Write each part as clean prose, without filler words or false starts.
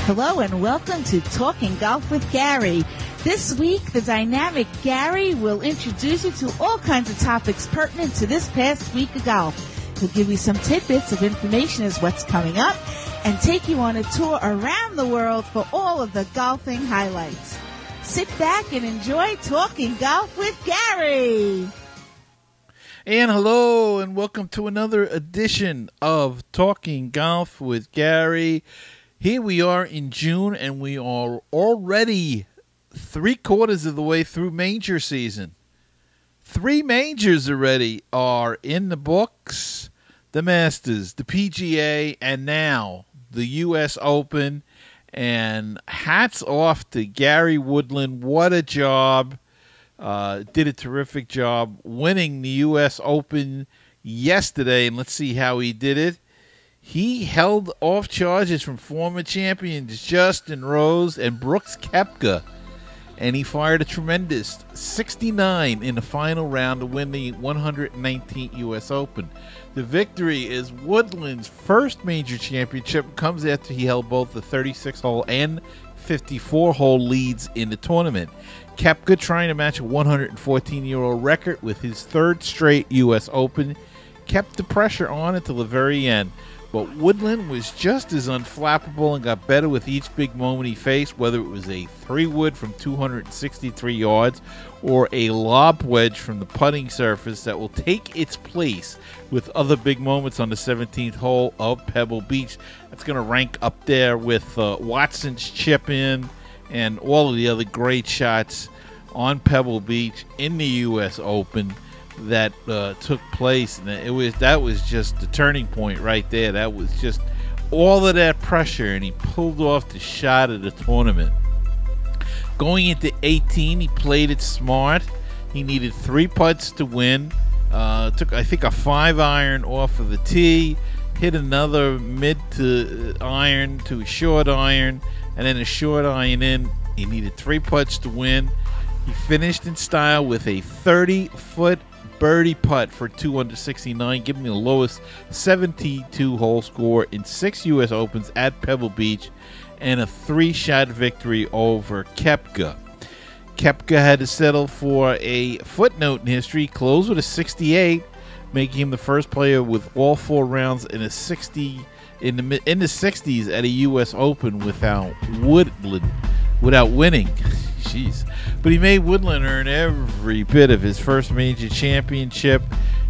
Hello and welcome to Talking Golf with Gary. This week, the dynamic Gary will introduce you to all kinds of topics pertinent to this past week of golf. He'll give you some tidbits of information as what's coming up and take you on a tour around the world for all of the golfing highlights. Sit back and enjoy Talking Golf with Gary. And hello and welcome to another edition of Talking Golf with Gary. Here we are in June, and we are already 3/4 of the way through major season. 3 majors already are in the books. The Masters, the PGA, and now the U.S. Open. And hats off to Gary Woodland. What a job. Did a terrific job winning the U.S. Open yesterday, and let's see how he did it. He held off charges from former champions Justin Rose and Brooks Koepka, and he fired a tremendous 69 in the final round to win the 119th U.S. Open. The victory is Woodland's first major championship, comes after he held both the 36-hole and 54-hole leads in the tournament. Koepka trying to match a 114-year-old record with his 3rd straight U.S. Open, kept the pressure on until the very end. But Woodland was just as unflappable and got better with each big moment he faced, whether it was a 3-wood from 263 yards or a lob wedge from the putting surface that will take its place with other big moments on the 17th hole of Pebble Beach. That's going to rank up there with Watson's chip in and all of the other great shots on Pebble Beach in the U.S. Open that took place. And that was just the turning point right there. That was just all of that pressure, and he pulled off the shot of the tournament. Going into 18, he played it smart. He needed 3 putts to win. Took, I think, a 5-iron off of the tee, hit another mid to iron to a short iron, and then a short iron in. He needed 3 putts to win. He finished in style with a 30-foot birdie putt for 269, giving the lowest 72-hole score in 6 U.S. Opens at Pebble Beach, and a 3-shot victory over Koepka. Koepka had to settle for a footnote in history, closed with a 68, making him the first player with all 4 rounds in a 60 in the 60s at a U.S. Open without winning. Jeez. But he made Woodland earn every bit of his first major championship.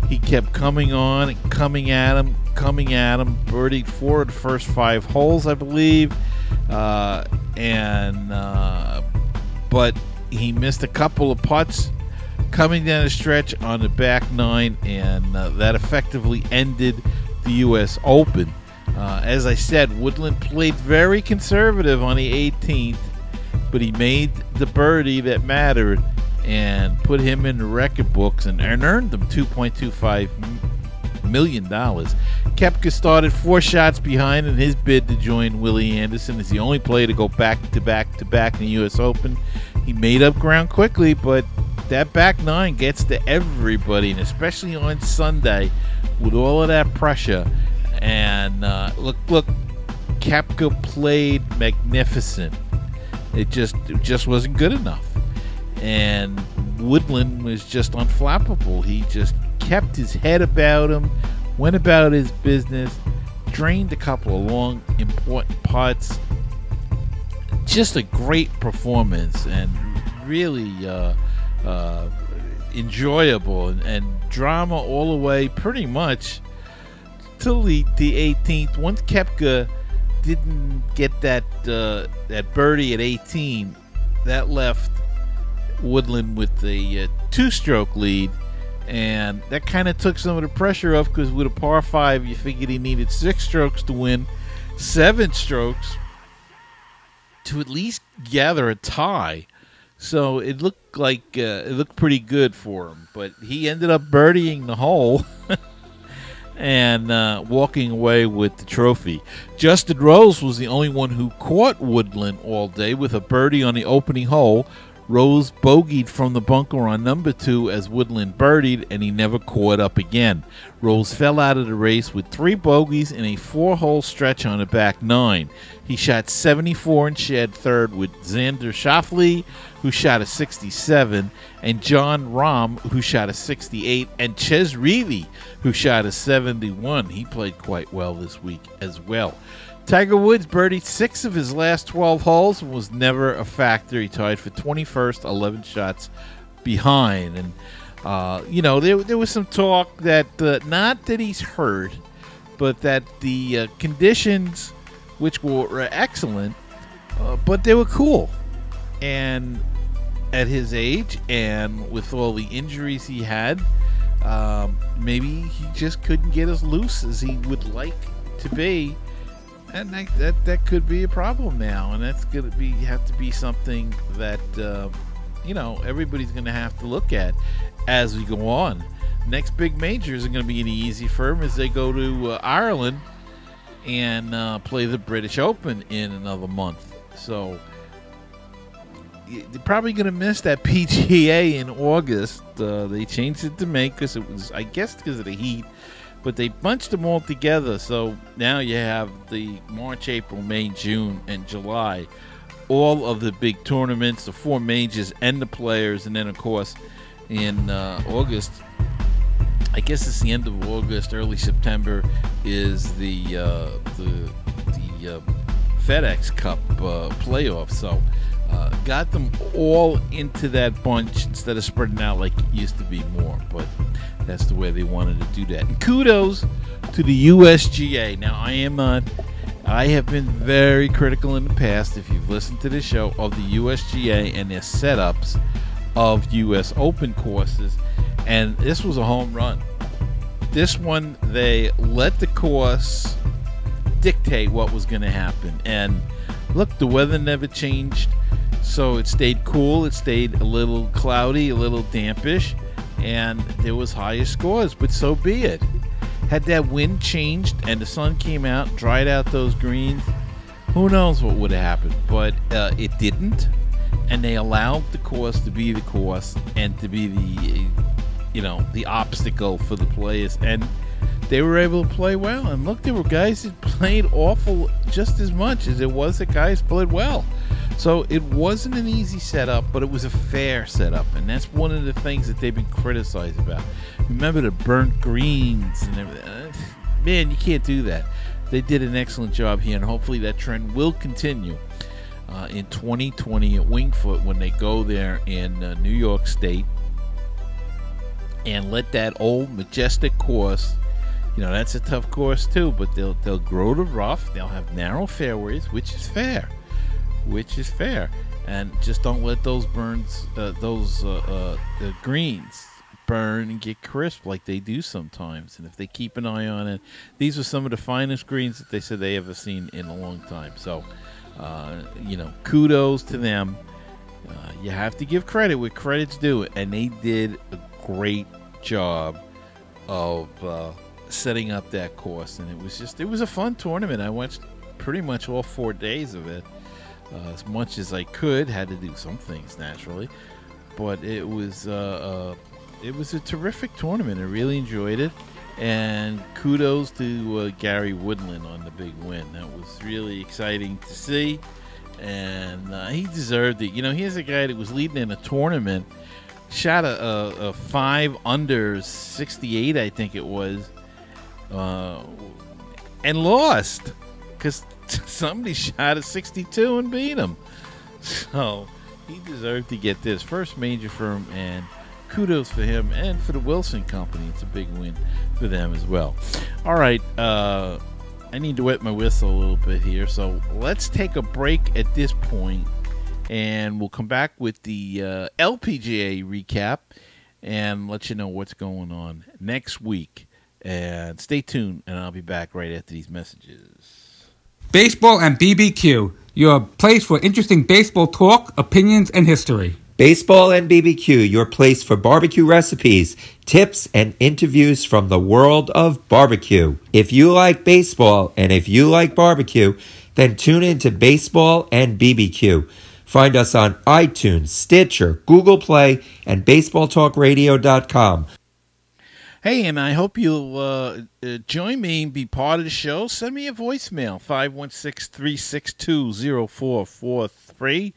He kept coming on and coming at him. Birdied 4 of the first 5 holes, I believe. But he missed a couple of putts coming down the stretch on the back 9, and that effectively ended the U.S. Open. As I said, Woodland played very conservative on the 18th, but he made the birdie that mattered and put him in the record books and earned them $2.25 million. Koepka started 4 shots behind in his bid to join Willie Anderson as the only player to go back-to-back in the U.S. Open. He made up ground quickly, but that back 9 gets to everybody, and especially on Sunday with all of that pressure. And look, Koepka played magnificent. It just wasn't good enough, and Woodland was just unflappable. He just kept his head about him, went about his business, drained a couple of long, important putts. Just a great performance, and really enjoyable, and drama all the way pretty much till the 18th. Once Koepka didn't get that birdie at 18, that left Woodland with a 2-stroke lead, and that kind of took some of the pressure off, because with a par 5 you figured he needed 6 strokes to win, 7 strokes to at least gather a tie. So it looked like it looked pretty good for him, but he ended up birdieing the hole and walking away with the trophy. Justin Rose was the only one who caught Woodland all day with a birdie on the opening hole. Rose bogeyed from the bunker on number 2 as Woodland birdied, and he never caught up again. Rose fell out of the race with 3 bogeys in a 4-hole stretch on the back 9. He shot 74 and shared third with Xander Schauffele, who shot a 67, and John Rahm, who shot a 68, and Ches Reilly, who shot a 71. He played quite well this week as well. Tiger Woods birdied 6 of his last 12 holes and was never a factor. He tied for 21st, 11 shots behind. And, there was some talk that, not that he's hurt, but that the conditions, which were excellent, but they were cool. And at his age and with all the injuries he had, maybe he just couldn't get as loose as he would like to be. And that could be a problem now, and that's going to have to be something that everybody's going to have to look at as we go on. Next big major isn't going to be any easy for him as they go to Ireland and play the British Open in another month. So they're probably going to miss that PGA in August. They changed it to May because it was, I guess, because of the heat. But they bunched them all together, so now you have the March, April, May, June, and July. All of the big tournaments, the 4 majors, and the players. And then, of course, in August, I guess it's the end of August, early September, is the FedEx Cup playoff. So got them all into that bunch instead of spreading out like it used to be more. But that's the way they wanted to do that. And kudos to the USGA. Now, I have been very critical in the past, if you've listened to this show, of the USGA and their setups of U.S. Open courses. And this was a home run. This one, they let the course dictate what was going to happen. And look, the weather never changed. So it stayed cool. It stayed a little cloudy, a little dampish. And there was higher scores, but so be it. Had that wind changed and the sun came out, dried out those greens, who knows what would have happened. But it didn't, and they allowed the course to be the course and to be the obstacle for the players. And they were able to play well. And look, there were guys that played awful just as much as it was that guys played well. So it wasn't an easy setup, but it was a fair setup, and that's one of the things that they've been criticized about. Remember the burnt greens and everything. Man, you can't do that. They did an excellent job here, and hopefully that trend will continue in 2020 at Wingfoot when they go there in New York State and let that old majestic course. That's a tough course too, but they'll grow the rough. They'll have narrow fairways, which is fair. And just don't let those greens burn and get crisp like they do sometimes. And if they keep an eye on it, these are some of the finest greens that they said they ever seen in a long time. So, kudos to them. You have to give credit where credit's due, and they did a great job of setting up that course. And it was a fun tournament. I watched pretty much all 4 days of it. As much as I could, had to do some things naturally, but it was a terrific tournament. I really enjoyed it, and kudos to Gary Woodland on the big win. That was really exciting to see, and he deserved it. Here's a guy that was leading in a tournament, shot a 5 under 68, I think it was, and lost because somebody shot a 62 and beat him. So he deserved to get this first major for him, and kudos for him and for the Wilson Company. It's a big win for them as well. All right, I need to wet my whistle a little bit here, so let's take a break at this point, and we'll come back with the LPGA recap and let you know what's going on next week. And stay tuned, and I'll be back right after these messages. Baseball and BBQ, your place for interesting baseball talk, opinions, and history. Baseball and BBQ, your place for barbecue recipes, tips, and interviews from the world of barbecue. If you like baseball and if you like barbecue, then tune in to Baseball and BBQ. Find us on iTunes, Stitcher, Google Play, and BaseballTalkRadio.com. Hey, and I hope you'll join me and be part of the show. Send me a voicemail, 516-362-0443.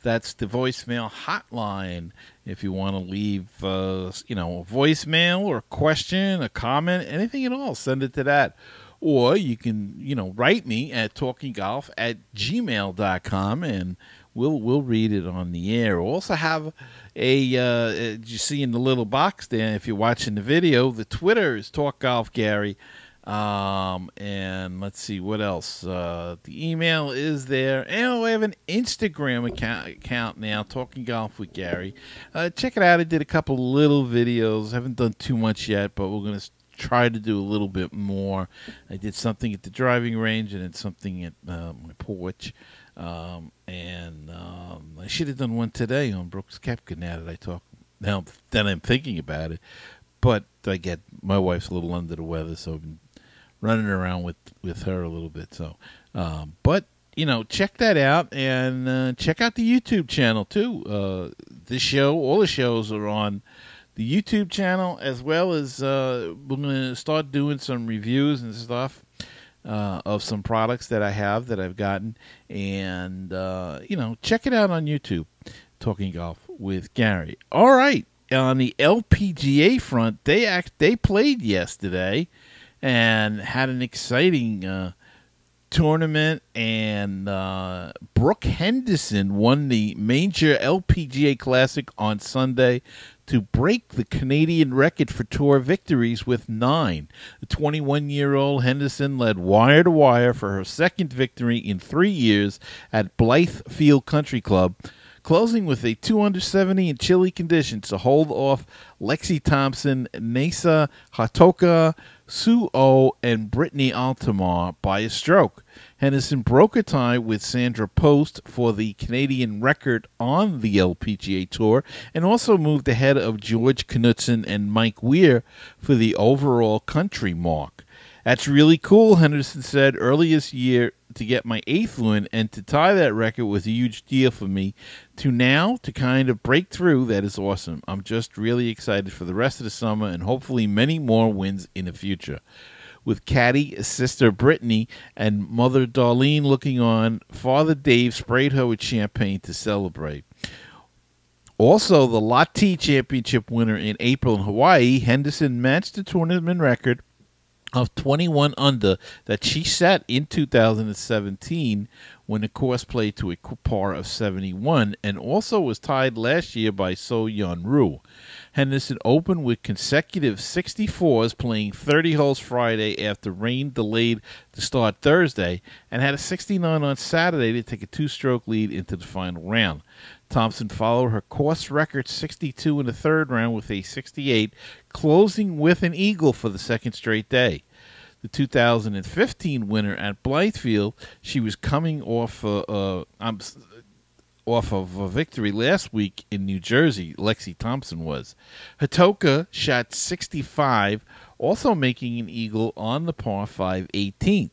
That's the voicemail hotline. If you want to leave, a voicemail or a question, a comment, anything at all, send it to that. Or you can, write me at talkinggolf@gmail.com, and we'll read it on the air. We'll also have you see in the little box there, if you're watching the video, the Twitter is Talk Golf Gary. And let's see what else. The email is there, and we have an Instagram account now, Talking Golf with Gary. Check it out. I did a couple little videos. Haven't done too much yet, but we're going to try to do a little bit more. I did something at the driving range and then something at my porch. I should have done one today on Brooks Koepka now that I talk. Now that I'm thinking about it. But my wife's a little under the weather, so I've been running around with her a little bit. So, but check that out, and check out the YouTube channel too. This show, all the shows are on the YouTube channel, as well as we're going to start doing some reviews and stuff of some products that I've gotten, and check it out on YouTube. Talking Golf with Gary. All right. On the LPGA front, they played yesterday and had an exciting tournament, and Brooke Henderson won the major LPGA Classic on Sunday to break the Canadian record for tour victories with 9. The 21-year-old Henderson led wire to wire for her second victory in 3 years at Blythefield Country Club, closing with a 270 in chilly conditions to hold off Lexi Thompson, Nasa Hatoka, Sue O, and Brittany Altamar by a stroke. Henderson broke a tie with Sandra Post for the Canadian record on the LPGA Tour, and also moved ahead of George Knudsen and Mike Weir for the overall country mark. That's really cool, Henderson said earlier this year. To get my 8th win and to tie that record was a huge deal for me. To kind of break through, that is awesome. I'm just really excited for the rest of the summer and hopefully many more wins in the future. With caddy, sister Brittany, and mother Darlene looking on, Father Dave sprayed her with champagne to celebrate. Also, the Lotte Championship winner in April in Hawaii, Henderson matched the tournament record of 21 under that she set in 2017 when the course played to a par of 71, and also was tied last year by So Yeon Roo. Henderson opened with consecutive 64s, playing 30 holes Friday after rain delayed the start Thursday, and had a 69 on Saturday to take a 2-stroke lead into the final round. Thompson followed her course record 62 in the third round with a 68, closing with an eagle for the second straight day. The 2015 winner at Blythefield, she was coming off of a victory last week in New Jersey. Lexi Thompson was. Hatoka shot 65, also making an eagle on the par 5 18th.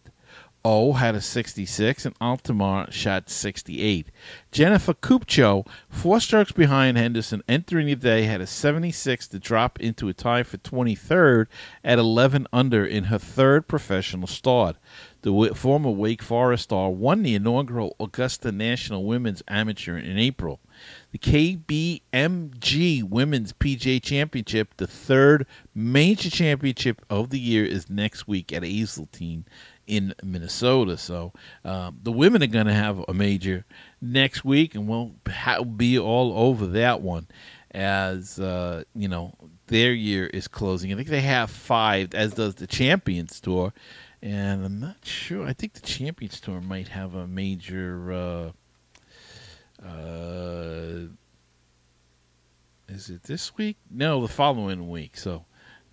O had a 66, and Altamar shot 68. Jennifer Kupcho, 4 strokes behind Henderson, entering the day, had a 76 to drop into a tie for 23rd at 11 under in her 3rd professional start. The former Wake Forest star won the inaugural Augusta National Women's Amateur in April. The KBMG Women's PGA Championship, the 3rd major championship of the year, is next week at Hazeltine in Minnesota. So the women are going to have a major next week, and we'll be all over that one as their year is closing. I think they have 5, as does the Champions Tour, and I'm not sure. I think the Champions Tour might have a major. Is it this week? No, the following week. So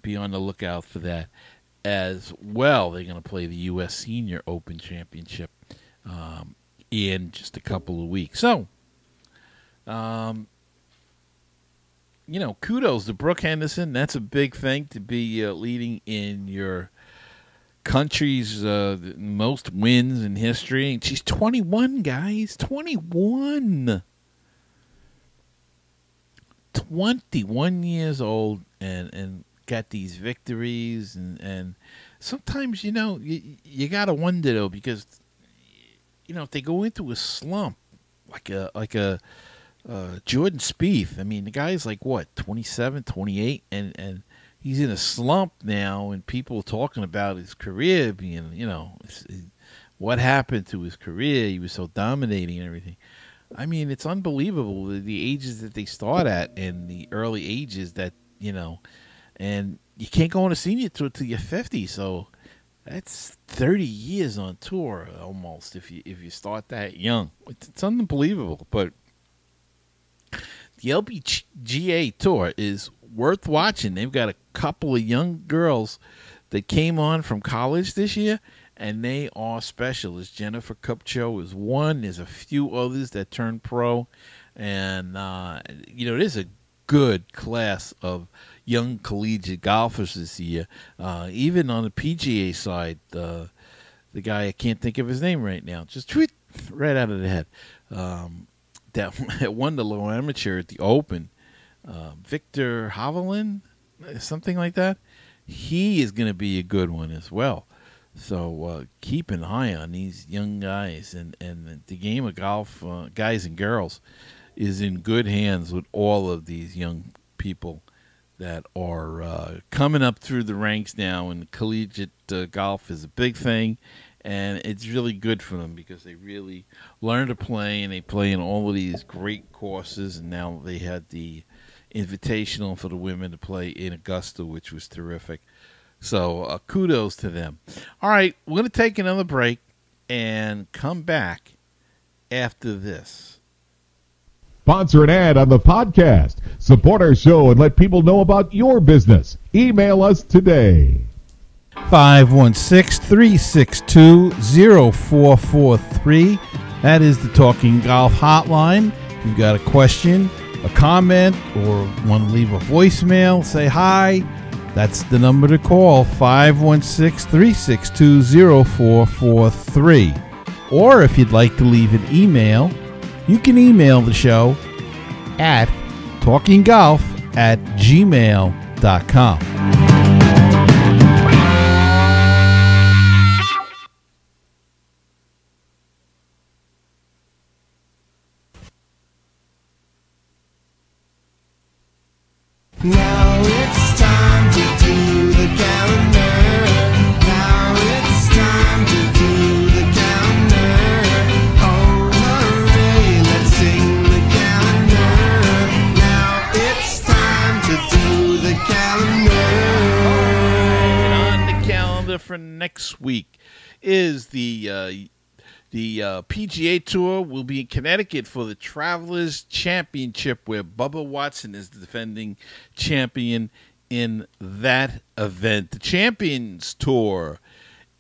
be on the lookout for that as well. They're going to play the U.S. Senior Open Championship in just a couple of weeks. So, kudos to Brooke Henderson. That's a big thing to be leading in your country's most wins in history. And she's 21, guys. 21. 21 years old and got these victories, and sometimes you gotta wonder though, because if they go into a slump like a Jordan Spieth, I mean the guy's like what, 27, 28, and he's in a slump now, and people are talking about his career being, what happened to his career. He was so dominating and everything. I mean, it's unbelievable the ages that they start at, and the early ages that, and you can't go on a senior tour till you're 50. So that's 30 years on tour almost if you start that young. It's unbelievable. But the LPGA Tour is worth watching. They've got a couple of young girls that came on from college this year, and they are special. As Jennifer Kupcho is one. There's a few others that turned pro, and there's a good class of young collegiate golfers this year. Even on the PGA side, the guy, I can't think of his name right now, just right out of the head, that won the low amateur at the Open, Victor Hovland, something like that. He is going to be a good one as well. So keep an eye on these young guys, and the game of golf, guys and girls, is in good hands with all of these young people that are coming up through the ranks now. And collegiate golf is a big thing, and it's really good for them because they really learn to play, and they play in all of these great courses. And now they had the Invitational for the women to play in Augusta, which was terrific. So kudos to them. All right, we're going to take another break and come back after this. Sponsor an ad on the podcast. Support our show and let people know about your business. Email us today. 516-362-0443. That is the Talking Golf Hotline. If you've got a question, a comment, or want to leave a voicemail, say hi. That's the number to call, 516-362-0443. Or if you'd like to leave an email, you can email the show at talkinggolf@gmail.com. Now it's time to do the calendar. Now it's time to do the calendar. Oh, hooray, let's sing the calendar. Now it's time to do the calendar. And on the calendar for next week is the PGA Tour will be in Connecticut for the Travelers Championship, where Bubba Watson is the defending champion in that event. The Champions Tour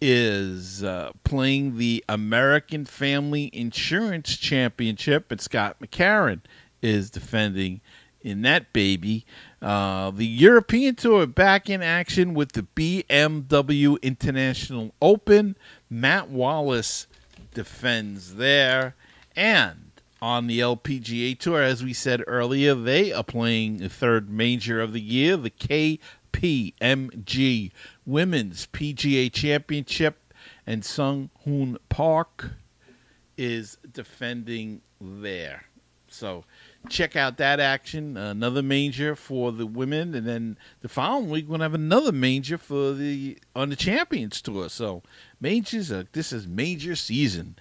is playing the American Family Insurance Championship, and Scott McCarron is defending in that baby. The European Tour back in action with the BMW International Open. Matt Wallace defends there. And on the LPGA Tour, as we said earlier, they are playing the third major of the year, the KPMG Women's PGA Championship, and Sung Hoon Park is defending there. So check out that action. Another major for the women, and then the following week we're gonna have another major on the Champions Tour. So majors, this is major season,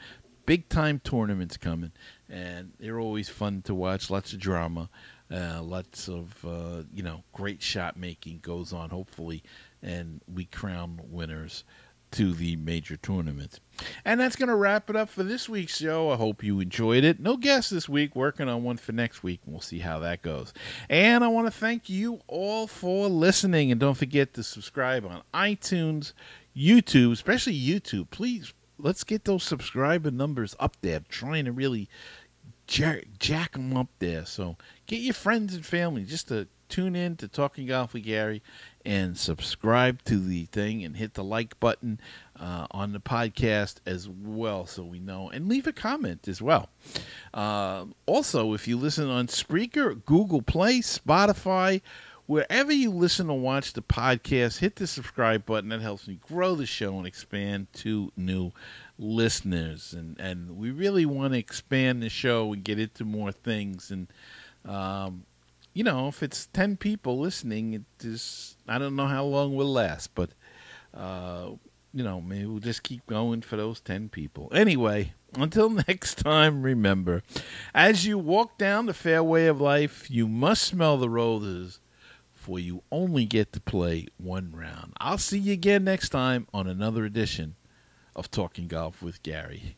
big time tournaments coming, and they're always fun to watch. Lots of drama, lots of great shot making goes on. Hopefully, and we crown winners to the major tournaments. And that's going to wrap it up for this week's show. I hope you enjoyed it. No guests this week, working on one for next week, and we'll see how that goes. And I want to thank you all for listening, and don't forget to subscribe on iTunes, YouTube, especially YouTube. Please, let's get those subscriber numbers up there. I'm trying to really jack them up there. So get your friends and family just to tune in to Talking Golf with Gary and subscribe to the thing and hit the like button on the podcast as well, so we know, and leave a comment as well. Also, if you listen on Spreaker, Google Play, Spotify, wherever you listen or watch the podcast, hit the subscribe button. That helps me grow the show and expand to new listeners. And we really want to expand the show and get into more things. And, if it's 10 people listening, it is, I don't know how long we'll last, but, maybe we'll just keep going for those 10 people. Anyway, until next time, remember, as you walk down the fairway of life, you must smell the roses, for you only get to play one round. I'll see you again next time on another edition of Talking Golf with Gary.